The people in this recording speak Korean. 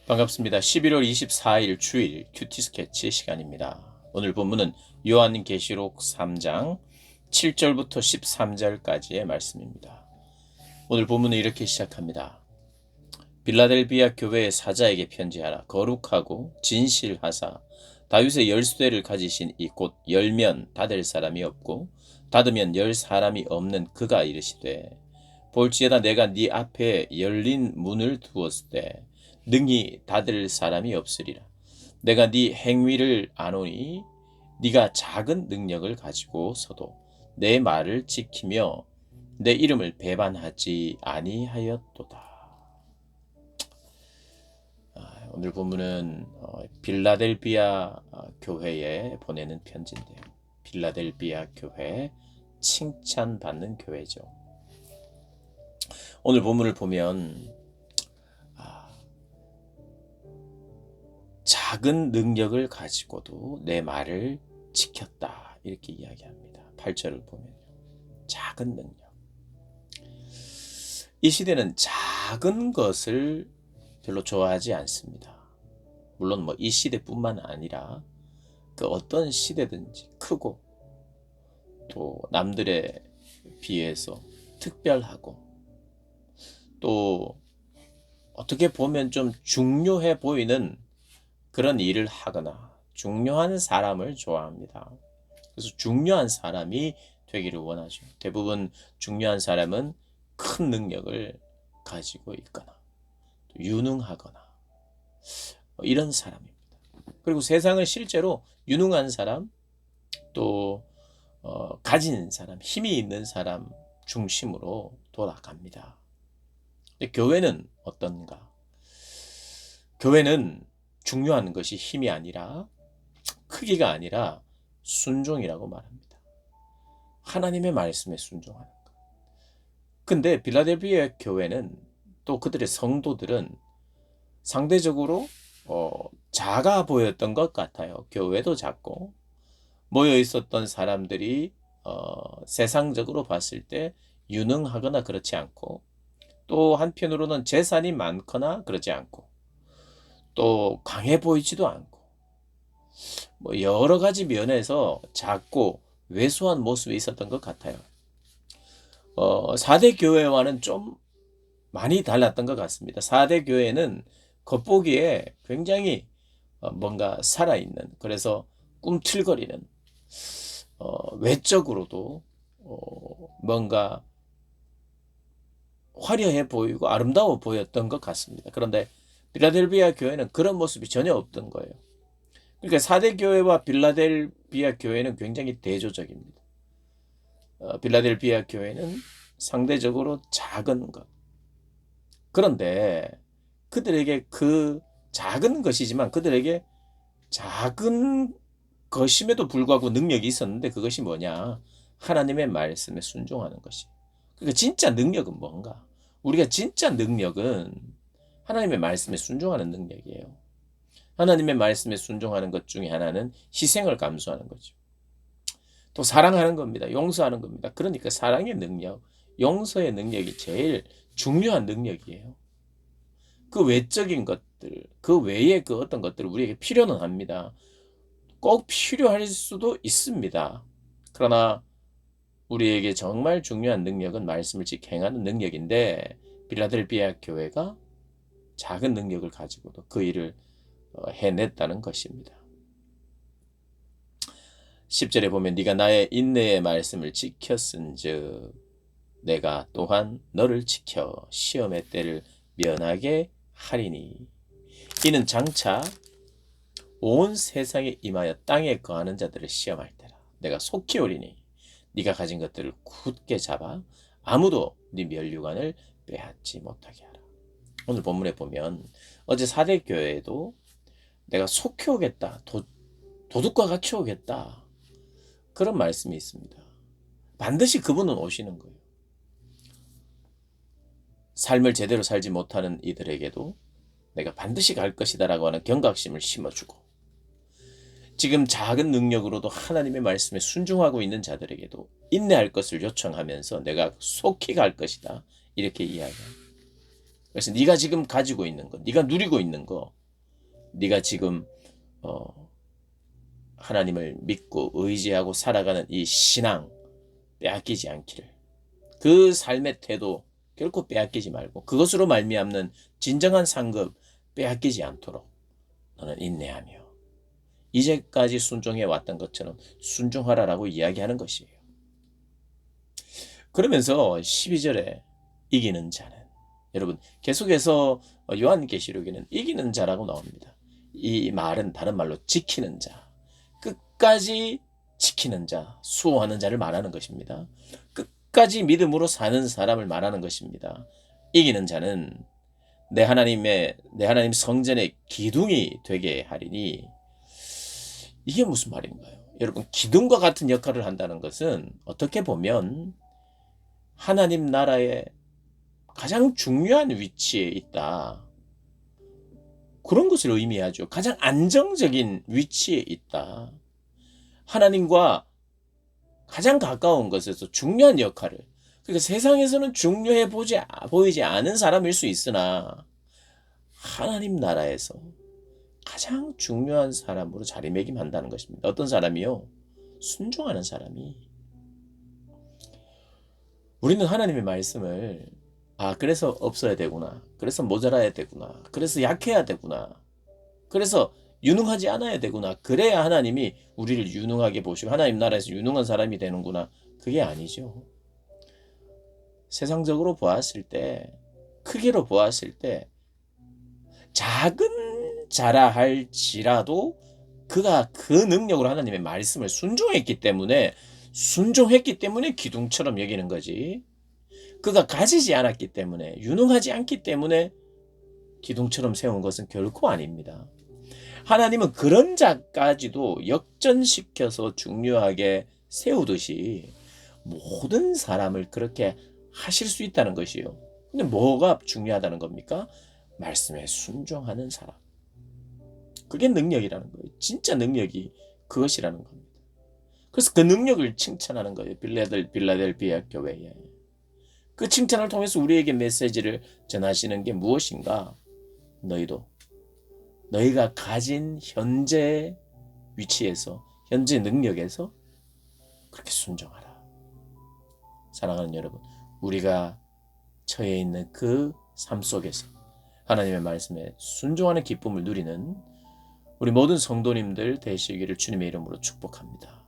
반갑습니다. 11월 24일 주일 큐티 스케치 시간입니다. 오늘 본문은 요한계시록 3장 7절부터 13절까지의 말씀입니다. 오늘 본문은 이렇게 시작합니다. 빌라델비아 교회의 사자에게 편지하라. 거룩하고 진실하사 다윗의 열쇠를 가지신 이 곧 열면 닫을 사람이 없고 닫으면 열 사람이 없는 그가 이르시되 볼지어다 내가 네 앞에 열린 문을 두었을 때 능히 닫을 사람이 없으리라. 내가 네 행위를 아노니 네가 작은 능력을 가지고서도 내 말을 지키며 내 이름을 배반하지 아니하였도다. 오늘 본문은 빌라델비아 교회에 보내는 편지인데요. 빌라델비아 교회, 칭찬받는 교회죠. 오늘 본문을 보면 작은 능력을 가지고도 내 말을 지켰다, 이렇게 이야기합니다. 8절을 보면 작은 능력. 이 시대는 작은 것을 별로 좋아하지 않습니다. 물론 이 시대뿐만 아니라 그 어떤 시대든지 크고 또 남들에 비해서 특별하고 또 어떻게 보면 좀 중요해 보이는 그런 일을 하거나 중요한 사람을 좋아합니다. 그래서 중요한 사람이 되기를 원하죠. 대부분 중요한 사람은 큰 능력을 가지고 있거나 유능하거나 이런 사람입니다. 그리고 세상은 실제로 유능한 사람, 또 가진 사람, 힘이 있는 사람 중심으로 돌아갑니다. 근데 교회는 어떤가? 교회는 중요한 것이 힘이 아니라 크기가 아니라 순종이라고 말합니다. 하나님의 말씀에 순종하는 것. 근데 빌라델비아 교회는 또 그들의 성도들은 상대적으로 작아 보였던 것 같아요. 교회도 작고 모여 있었던 사람들이 세상적으로 봤을 때 유능하거나 그렇지 않고 또 한편으로는 재산이 많거나 그러지 않고 또 강해 보이지도 않고 여러 가지 면에서 작고 왜소한 모습이 있었던 것 같아요. 4대 교회와는 좀 많이 달랐던 것 같습니다. 4대 교회는 겉보기에 굉장히 뭔가 살아있는, 그래서 꿈틀거리는, 외적으로도 뭔가 화려해 보이고 아름다워 보였던 것 같습니다. 그런데 빌라델비아 교회는 그런 모습이 전혀 없던 거예요. 그러니까 4대 교회와 빌라델비아 교회는 굉장히 대조적입니다. 빌라델비아 교회는 상대적으로 작은 것. 그런데 그들에게 그 작은 것이지만 그들에게 작은 것임에도 불구하고 능력이 있었는데 그것이 뭐냐? 하나님의 말씀에 순종하는 것이. 그러니까 진짜 능력은 뭔가? 우리가 진짜 능력은 하나님의 말씀에 순종하는 능력이에요. 하나님의 말씀에 순종하는 것 중에 하나는 희생을 감수하는 거죠. 또 사랑하는 겁니다. 용서하는 겁니다. 그러니까 사랑의 능력, 용서의 능력이 제일 중요한 능력이에요. 그 외적인 것들, 그 외에 그 어떤 것들을 우리에게 필요는 합니다. 꼭 필요할 수도 있습니다. 그러나 우리에게 정말 중요한 능력은 말씀을 직행하는 능력인데 빌라델비아 교회가 작은 능력을 가지고도 그 일을 해냈다는 것입니다. 10절에 보면 네가 나의 인내의 말씀을 지켰은즉 내가 또한 너를 지켜 시험의 때를 면하게 하리니 이는 장차 온 세상에 임하여 땅에 거하는 자들을 시험할 때라. 내가 속히 오리니 네가 가진 것들을 굳게 잡아 아무도 네 면류관을 빼앗지 못하게 하라. 오늘 본문에 보면 어제 4대 교회에도 내가 속히 오겠다, 도둑과 같이 오겠다, 그런 말씀이 있습니다. 반드시 그분은 오시는 거예요. 삶을 제대로 살지 못하는 이들에게도 내가 반드시 갈 것이다라고 하는 경각심을 심어주고, 지금 작은 능력으로도 하나님의 말씀에 순종하고 있는 자들에게도 인내할 것을 요청하면서 내가 속히 갈 것이다, 이렇게 이야기합니다. 그래서 네가 지금 가지고 있는 거, 네가 누리고 있는 거, 네가 지금 하나님을 믿고 의지하고 살아가는 이 신앙 빼앗기지 않기를, 그 삶의 태도 결코 빼앗기지 말고 그것으로 말미암는 진정한 상급 빼앗기지 않도록 너는 인내하며 이제까지 순종해 왔던 것처럼 순종하라라고 이야기하는 것이에요. 그러면서 12절에 이기는 자는, 여러분 계속해서 요한계시록에는 이기는 자라고 나옵니다. 이 말은 다른 말로 지키는 자, 끝까지 지키는 자, 수호하는 자를 말하는 것입니다. 끝까지 믿음으로 사는 사람을 말하는 것입니다. 이기는 자는 내 하나님 성전의 기둥이 되게 하리니, 이게 무슨 말인가요? 여러분, 기둥과 같은 역할을 한다는 것은 어떻게 보면 하나님 나라의 가장 중요한 위치에 있다, 그런 것을 의미하죠. 가장 안정적인 위치에 있다. 하나님과 가장 가까운 것에서 중요한 역할을, 그러니까 세상에서는 중요해 보이지 않은 사람일 수 있으나 하나님 나라에서 가장 중요한 사람으로 자리매김한다는 것입니다. 어떤 사람이요? 순종하는 사람이. 우리는 하나님의 말씀을 그래서 없어야 되구나, 그래서 모자라야 되구나, 그래서 약해야 되구나, 그래서 유능하지 않아야 되구나, 그래야 하나님이 우리를 유능하게 보시고 하나님 나라에서 유능한 사람이 되는구나, 그게 아니죠. 세상적으로 보았을 때, 크기로 보았을 때 작은 자라 할지라도 그가 그 능력으로 하나님의 말씀을 순종했기 때문에 기둥처럼 여기는 거지, 그가 가지지 않았기 때문에, 유능하지 않기 때문에 기둥처럼 세운 것은 결코 아닙니다. 하나님은 그런 자까지도 역전시켜서 중요하게 세우듯이 모든 사람을 그렇게 하실 수 있다는 것이요. 근데 뭐가 중요하다는 겁니까? 말씀에 순종하는 사람. 그게 능력이라는 거예요. 진짜 능력이 그것이라는 겁니다. 그래서 그 능력을 칭찬하는 거예요. 빌라델비아 교회에. 그 칭찬을 통해서 우리에게 메시지를 전하시는 게 무엇인가? 너희가 가진 현재 위치에서, 현재 능력에서 그렇게 순종하라. 사랑하는 여러분, 우리가 처해 있는 그 삶 속에서 하나님의 말씀에 순종하는 기쁨을 누리는 우리 모든 성도님들 되시기를 주님의 이름으로 축복합니다.